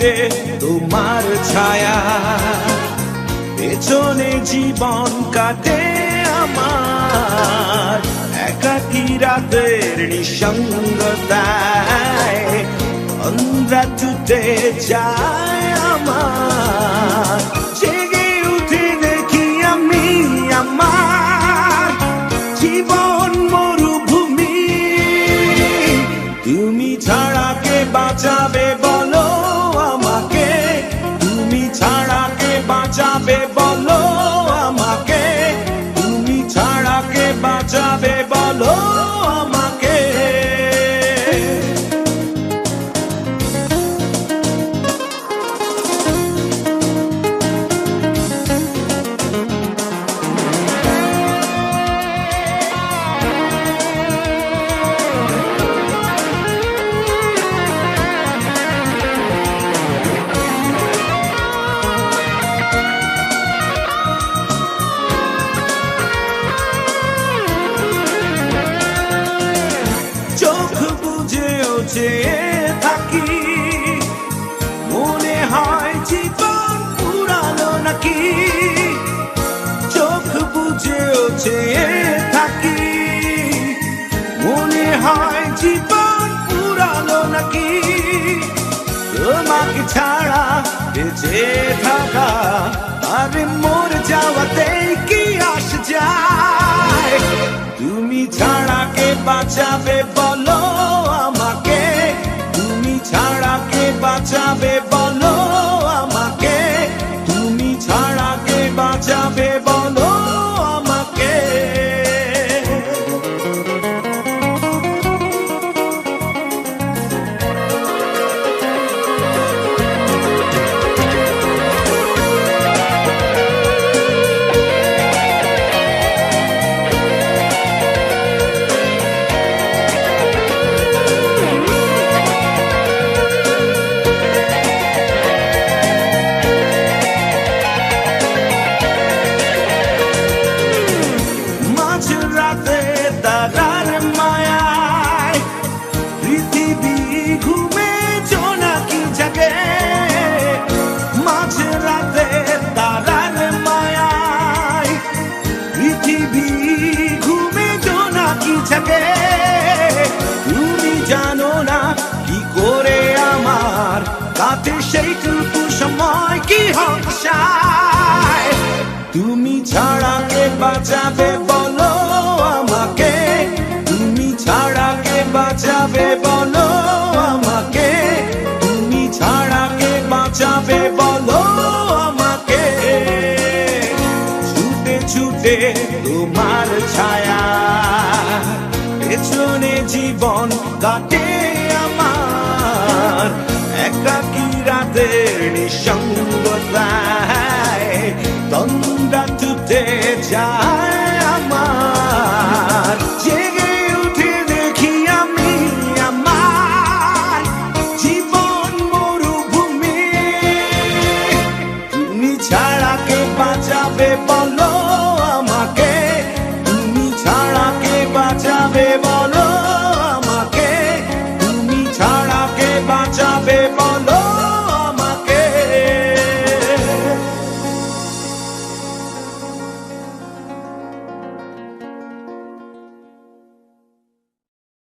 ছুটে তোমার ছায়া, পেছনে জীবন কাটে আমার একাকী রাতের নিঃসঙ্গতায়, তন্দ্রা ছুটে যায় আমার। জেগে উঠে দেখি আমি আমার জীবন মরুভূমি, তুমি ছাড়া কে বাঁচাবে বলো আমাকে, তুমি ছাড়া কে বাঁচাবে বলো আমাকে, তুমি ছাড়া কে বাঁচাবে বলো আমাকে। চেয়ে থাকি, মনে হয় জীবন পুরানো নাকি, চোখ বুঝেও চেয়ে থাকি, মনে হয় জীবন পুরানো নাকি, তোমাকে ছাড়া বেঁচে থাকা আর মরে যাওয়াতেই কি আস যায়, তুমি ছাড়া কে বাঁচাবে বলো আমাকে, তুমি ছাড়া কে বাঁচাবে বলো আমাকে, তুমি ছাড়া কে বাঁচাবে বলো আমাকে। রাতে তারার মায়ায় পৃথিবী ঘুমে জোনাকি জাগে, মাঝ রাতে তারার মায়ায় পৃথিবী ঘুমে জোনাকি জাগে, তুমি জানো না কি করে আমার কাটে সেইটুকু সময় কি হতাশায়, তুমি ছাড়া কে বাঁচাবে বলো আমাকে, তুমি ছাড়া কে বাঁচাবে বলো আমাকে, তুমি ছাড়া কে বাঁচাবে বলো আমাকে। ছুটে ছুটে তোমার ছায়া, পেছনে জীবন কাটে আমার একাকী রাতের নিঃসঙ্গতায়, তন্দ্রা ছুটে যায় আমার। জেগে উঠে দেখি আমি আমার জীবন মরুভূমি, তুমি ছাড়া কে বাঁচাবে বলো